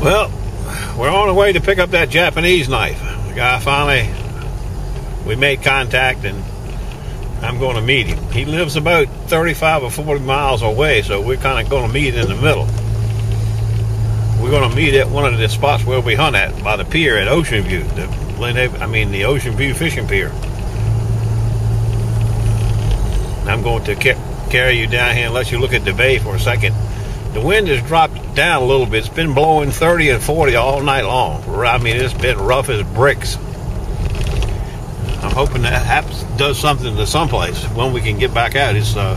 Well, we're on the way to pick up that Japanese knife. The guy finally, we made contact and I'm going to meet him. He lives about 35 or 40 miles away, so we're kind of going to meet in the middle. We're going to meet at one of the spots where we hunt at, by the pier at Ocean View, the Ocean View fishing pier. I'm going to carry you down here and let you look at the bay for a second. The wind has dropped down a little bit. It's been blowing 30 and 40 all night long. I mean, it's been rough as bricks. I'm hoping that does something to someplace when we can get back out. It's going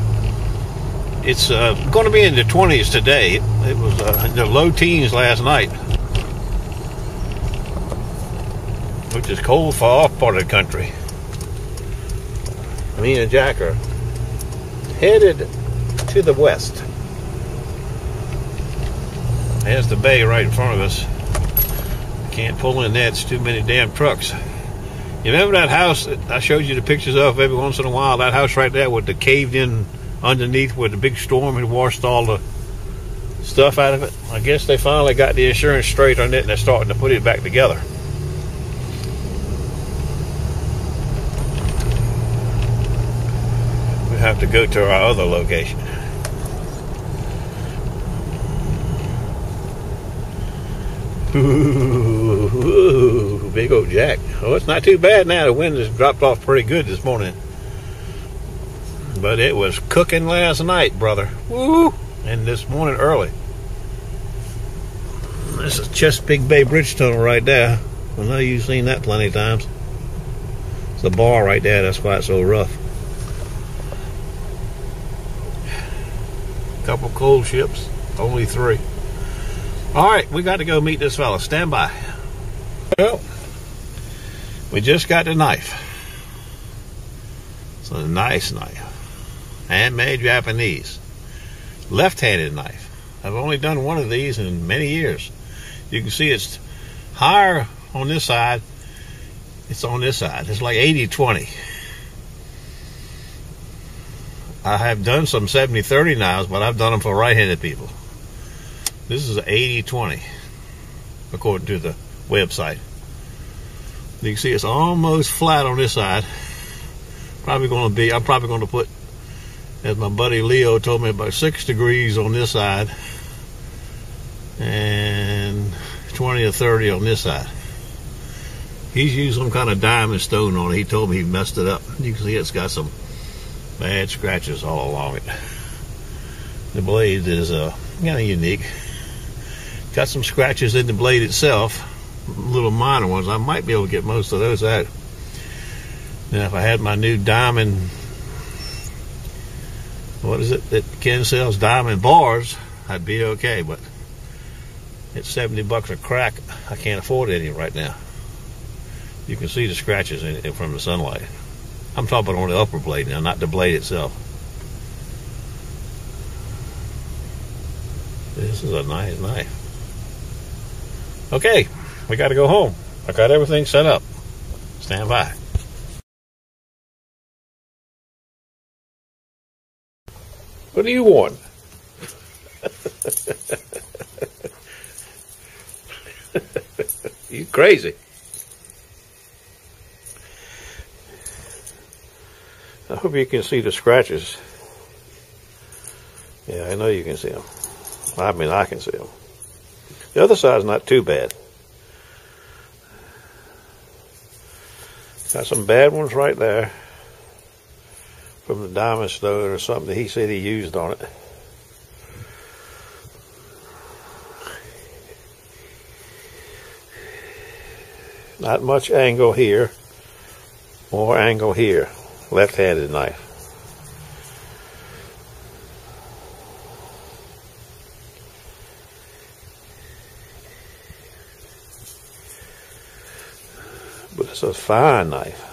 to be in the 20s today. It was in the low teens last night, which is cold for our part of the country. Me and Jack are headed to the west. There's the bay right in front of us. Can't pull in there. It's too many damn trucks. You remember that house that I showed you the pictures of every once in a while? That house right there with the caved in underneath where the big storm had washed all the stuff out of it. I guess they finally got the insurance straight on it and they're starting to put it back together. We have to go to our other location. Ooh, big old Jack. Oh, it's not too bad now. The wind has dropped off pretty good this morning. But it was cooking last night, brother. Woo! And this morning early. This is Chesapeake Bay Bridge Tunnel right there. I know you've seen that plenty of times. It's a bar right there. That's why it's so rough. Couple coal ships. Only 3. All right, we got to go meet this fella. Stand by. Well, we just got the knife. It's a nice knife. Handmade Japanese. Left-handed knife. I've only done one of these in many years. You can see it's higher on this side. It's on this side. It's like 80-20. I have done some 70-30 knives, but I've done them for right-handed people. This is 80-20, according to the website. You can see it's almost flat on this side. I'm probably going to put, as my buddy Leo told me, about 6 degrees on this side and 20 or 30 on this side. He's used some kind of diamond stone on it. He told me he messed it up. You can see it's got some bad scratches all along it. The blade is kind of unique. Got some scratches in the blade itself, little minor ones. I might be able to get most of those out. Now, if I had my new diamond, what is it that Ken sells, diamond bars, I'd be okay. But it's $70 a crack. I can't afford any right now. You can see the scratches in it from the sunlight. I'm talking on the upper blade now, not the blade itself. This is a nice knife. Okay, we got to go home. I got everything set up. Stand by. What do you want? You crazy. I hope you can see the scratches. Yeah, I know you can see them. I mean, I can see them. The other side's not too bad. Got some bad ones right there from the diamond stone or something that he said he used on it. Not much angle here. More angle here. Left-handed knife. But it's a fine knife.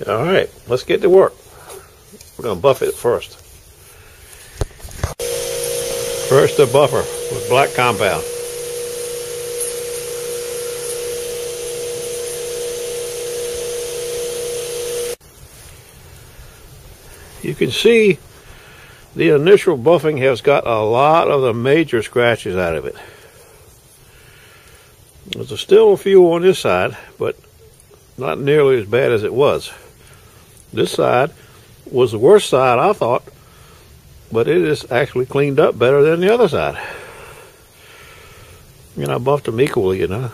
All right, let's get to work. We're going to buff it first. First, a buffer with black compound. You can see the initial buffing has got a lot of the major scratches out of it. There's still a few on this side, but not nearly as bad as it was. This side was the worst side, I thought, but it is actually cleaned up better than the other side. And I buffed them equally, you know.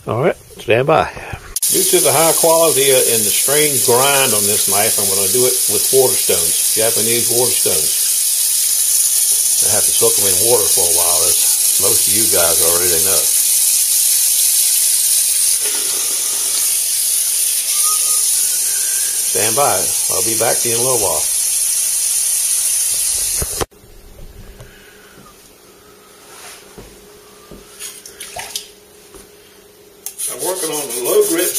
All right, stand by. Due to the high quality and the strange grind on this knife, I'm going to do it with waterstones, Japanese waterstones. I have to soak them in water for a while, as most of you guys already know. Stand by. I'll be back to you in a little while. I'm working on the low grit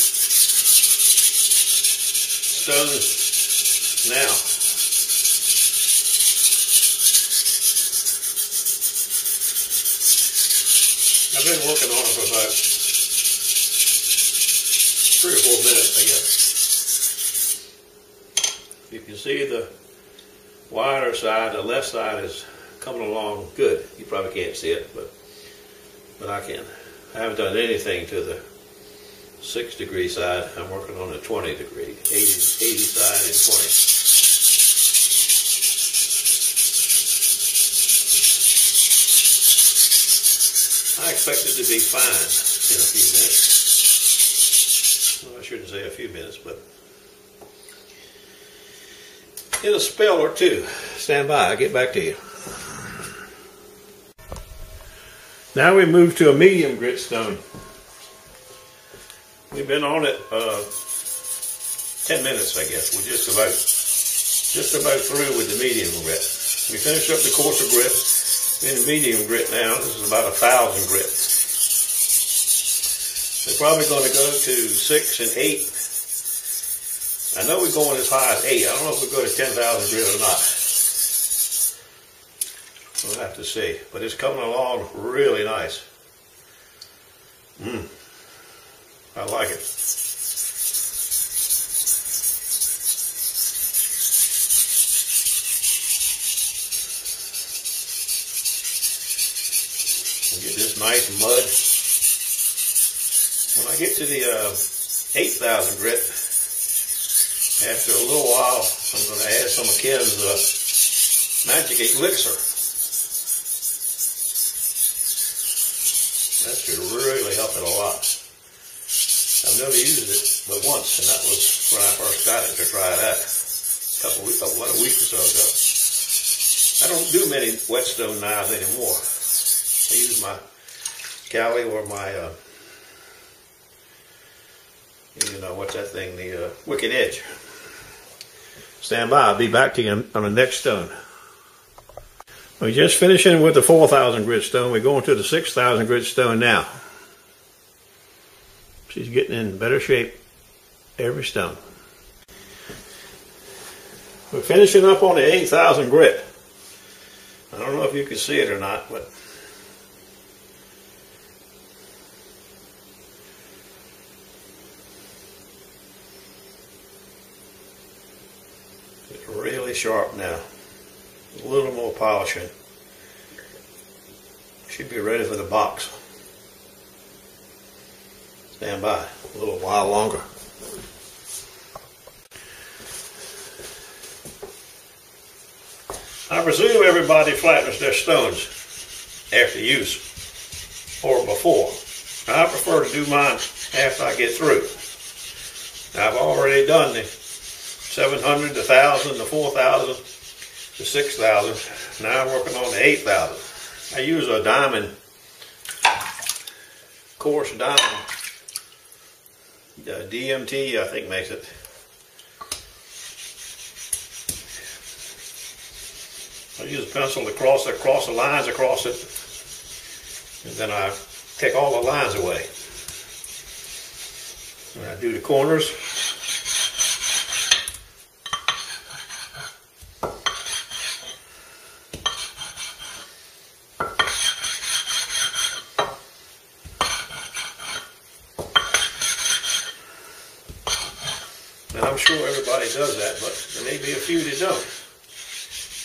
stones now. I've been working on it for about 3 or 4 minutes, I guess. You can see the wider side, the left side is coming along good. You probably can't see it, but I can. I haven't done anything to the 6-degree side. I'm working on the 20-degree, 80 side and 20. I expect it to be fine in a few minutes. Well, I shouldn't say a few minutes, but in a spell or two. Stand by, I'll get back to you. Now we move to a medium grit stone. We've been on it 10 minutes, I guess. We're just about through with the medium grit. We finished up the coarser grit. In the medium grit now, this is about 1,000 grit. We're probably going to go to 6 and 8. I know we're going as high as 8. I don't know if we'll go to 10,000 grit or not. We'll have to see. But it's coming along really nice. I like it. Get this nice mud. When I get to the 8,000 grit, after a little while, I'm going to add some of Ken's Magic Elixir. That should really help it a lot. I've never used it but once, and that was when I first got it to try it out a week or so ago. I don't do many whetstone knives anymore. I use my Cali or my, what's that thing, the Wicked Edge. Stand by, I'll be back to you on the next stone. We're just finishing with the 4,000 grit stone. We're going to the 6,000 grit stone now. She's getting in better shape every stone. We're finishing up on the 8,000 grit. I don't know if you can see it or not, but it's really sharp now. A little more polishing. Should be ready for the box. Stand by a little while longer. I presume everybody flattens their stones after use or before. I prefer to do mine after I get through. I've already done the 700, the 1,000, the 4,000, the 6,000. Now I'm working on the 8,000. I use a diamond, coarse diamond. DMT, I think, makes it. I use a pencil to cross the lines across it, and then I take all the lines away. And I do the corners. I'm sure everybody does that, but there may be a few that don't.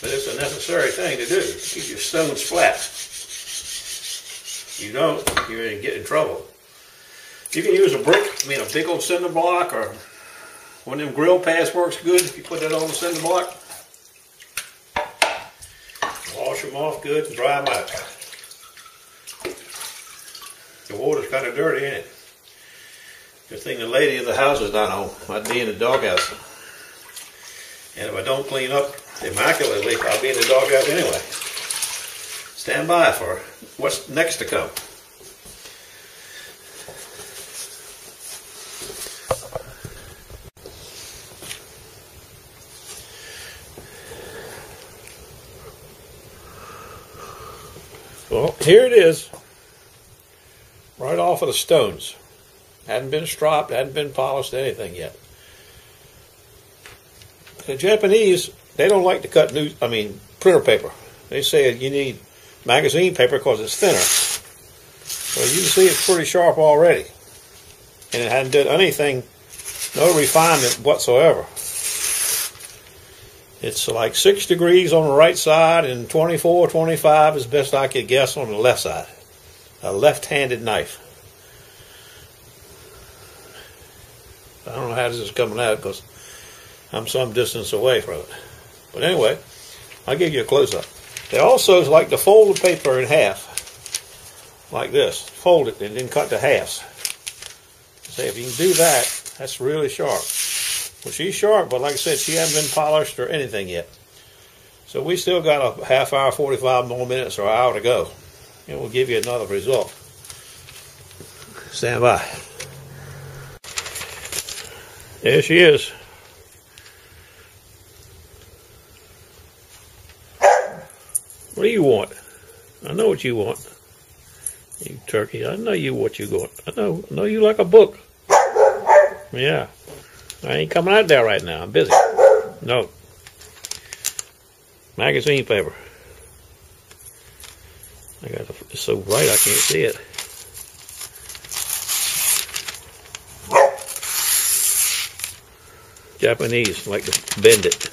But it's a necessary thing to do. Keep your stones flat. If you don't, you're going to get in trouble. You can use a brick, a big old cinder block, or one of them grill pads works good if you put that on the cinder block. Wash them off good and dry them out. The water's kind of dirty, ain't it? Good thing the lady of the house is not home. I'd be in the doghouse. And if I don't clean up immaculately, I'll be in the doghouse anyway. Stand by for what's next to come. Well, here it is, right off of the stones. Hadn't been stropped, hadn't been polished, anything yet. The Japanese, they don't like to cut printer paper. They say you need magazine paper because it's thinner. So you can see it's pretty sharp already. And it hadn't done anything, no refinement whatsoever. It's like 6 degrees on the right side and 24, 25 as best I could guess on the left side. A left-handed knife. I don't know how this is coming out because I'm some distance away from it. But anyway, I'll give you a close-up. They also like to fold the paper in half, like this. Fold it and then cut to halves. Say if you can do that, that's really sharp. Well, she's sharp, but like I said, she hasn't been polished or anything yet. So we still got a half hour, 45 more minutes or an hour to go. And we'll give you another result. Stand by. There she is. What do you want? I know what you want. You turkey, I know you what you want. I know you like a book. Yeah. I ain't coming out there right now. I'm busy. No. Magazine paper. It's so bright I can't see it. Japanese like to bend it.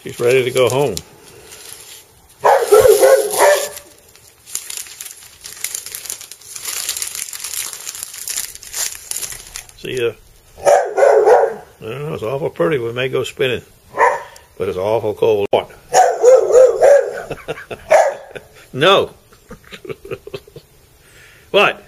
She's ready to go home. See ya. I don't know, it's awful pretty. We may go spinning, but it's awful cold. No. What?